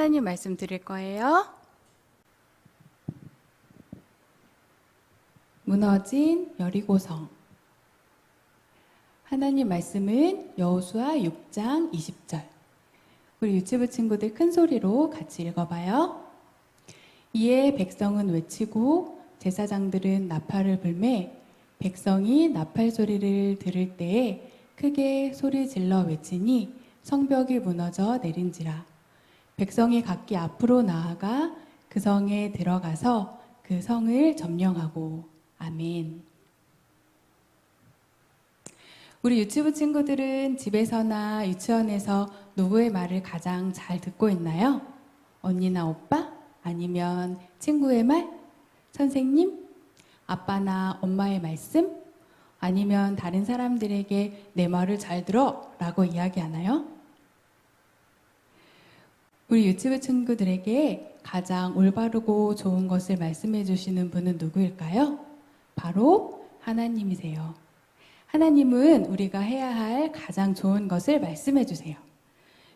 하나님 말씀 드릴 거예요. 무너진 여리고성. 하나님 말씀은 여호수아 6장 20절. 우리 유치부 친구들 큰 소리로 같이 읽어봐요. 이에 백성은 외치고 제사장들은 나팔을 불매 백성이 나팔 소리를 들을 때에 크게 소리 질러 외치니 성벽이 무너져 내린지라. 백성이 각기 앞으로 나아가 그 성에 들어가서 그 성을 점령하고. 아멘. 우리 유치부 친구들은 집에서나 유치원에서 누구의 말을 가장 잘 듣고 있나요? 언니나 오빠? 아니면 친구의 말? 선생님? 아빠나 엄마의 말씀? 아니면 다른 사람들에게 내 말을 잘 들어 라고 이야기하나요? 우리 유치부 친구들에게 가장 올바르고 좋은 것을 말씀해 주시는 분은 누구일까요? 바로 하나님이세요. 하나님은 우리가 해야 할 가장 좋은 것을 말씀해 주세요.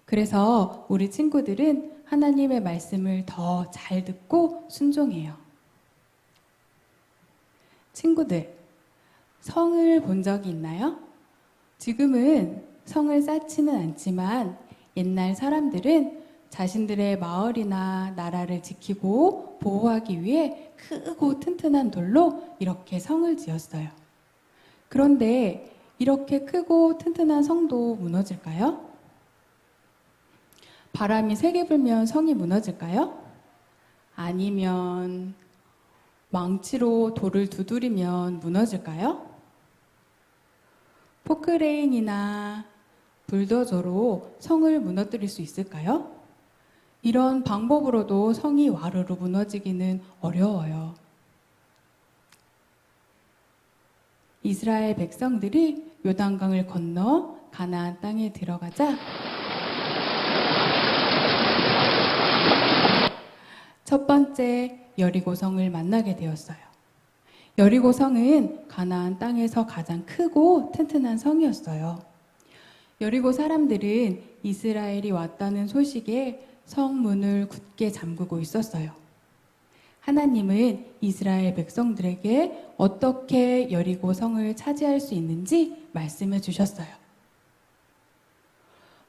그래서 우리 친구들은 하나님의 말씀을 더 잘 듣고 순종해요. 친구들, 성을 본 적이 있나요? 지금은 성을 쌓지는 않지만 옛날 사람들은 자신들의 마을이나 나라를 지키고 보호하기 위해 크고 튼튼한 돌로 이렇게 성을 지었어요. 그런데 이렇게 크고 튼튼한 성도 무너질까요? 바람이 세게 불면 성이 무너질까요? 아니면 망치로 돌을 두드리면 무너질까요? 포크레인이나 불도저로 성을 무너뜨릴 수 있을까요? 이런 방법으로도 성이 와르르 무너지기는 어려워요. 이스라엘 백성들이 요단강을 건너 가나안 땅에 들어가자 첫 번째 여리고성을 만나게 되었어요. 여리고성은 가나안 땅에서 가장 크고 튼튼한 성이었어요. 여리고 사람들은 이스라엘이 왔다는 소식에 성문을 굳게 잠그고 있었어요. 하나님은 이스라엘 백성들에게 어떻게 여리고 성을 차지할 수 있는지 말씀해 주셨어요.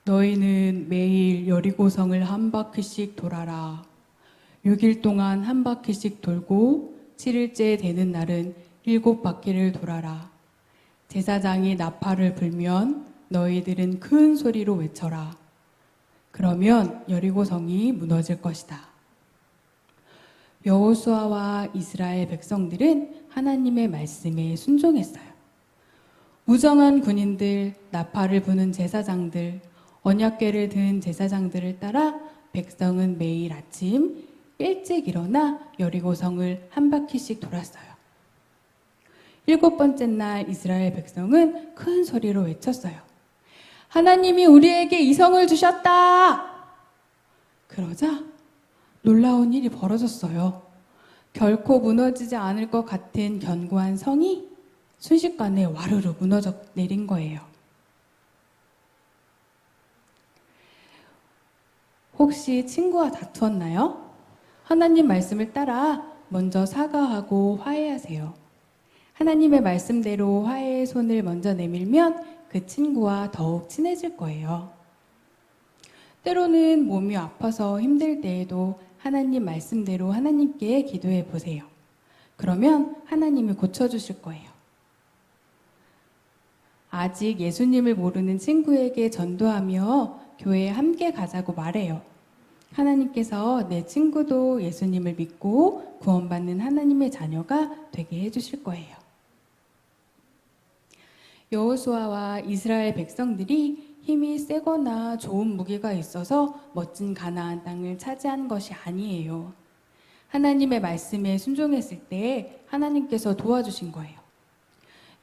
너희는 매일 여리고 성을 한 바퀴씩 돌아라. 6일 동안 한 바퀴씩 돌고 7일째 되는 날은 7바퀴를 돌아라. 제사장이 나팔을 불면 너희들은 큰 소리로 외쳐라. 그러면 여리고성이 무너질 것이다. 여호수아와 이스라엘 백성들은 하나님의 말씀에 순종했어요. 무정한 군인들, 나팔을 부는 제사장들, 언약궤를 든 제사장들을 따라 백성은 매일 아침 일찍 일어나 여리고성을 한 바퀴씩 돌았어요. 7번째 날 이스라엘 백성은 큰 소리로 외쳤어요. 하나님이 우리에게 이 성을 주셨다! 그러자 놀라운 일이 벌어졌어요. 결코 무너지지 않을 것 같은 견고한 성이 순식간에 와르르 무너져 내린 거예요. 혹시 친구와 다투었나요? 하나님 말씀을 따라 먼저 사과하고 화해하세요. 하나님의 말씀대로 화해의 손을 먼저 내밀면 그 친구와 더욱 친해질 거예요. 때로는 몸이 아파서 힘들 때에도 하나님 말씀대로 하나님께 기도해 보세요. 그러면 하나님이 고쳐주실 거예요. 아직 예수님을 모르는 친구에게 전도하며 교회에 함께 가자고 말해요. 하나님께서 내 친구도 예수님을 믿고 구원받는 하나님의 자녀가 되게 해주실 거예요. 여호수아와 이스라엘 백성들이 힘이 세거나 좋은 무기가 있어서 멋진 가나안 땅을 차지한 것이 아니에요. 하나님의 말씀에 순종했을 때 하나님께서 도와주신 거예요.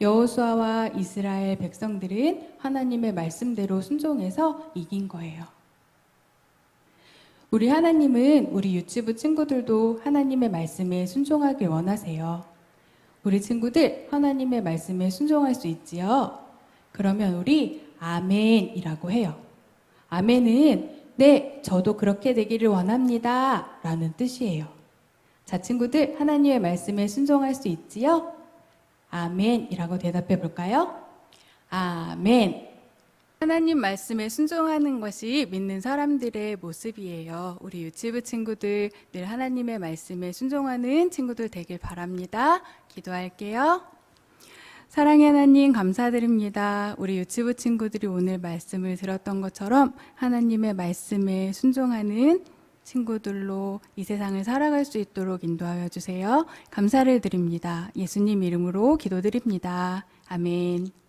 여호수아와 이스라엘 백성들은 하나님의 말씀대로 순종해서 이긴 거예요. 우리 하나님은 우리 유치부 친구들도 하나님의 말씀에 순종하길 원하세요. 우리 친구들 하나님의 말씀에 순종할 수 있지요? 그러면 우리 아멘이라고 해요. 아멘은 네, 저도 그렇게 되기를 원합니다. 라는 뜻이에요. 자, 친구들, 하나님의 말씀에 순종할 수 있지요? 아멘이라고 대답해 볼까요? 아멘. 하나님 말씀에 순종하는 것이 믿는 사람들의 모습이에요. 우리 유치부 친구들 늘 하나님의 말씀에 순종하는 친구들 되길 바랍니다. 기도할게요. 사랑의 하나님 감사드립니다. 우리 유치부 친구들이 오늘 말씀을 들었던 것처럼 하나님의 말씀에 순종하는 친구들로 이 세상을 살아갈 수 있도록 인도하여 주세요. 감사를 드립니다. 예수님 이름으로 기도드립니다. 아멘.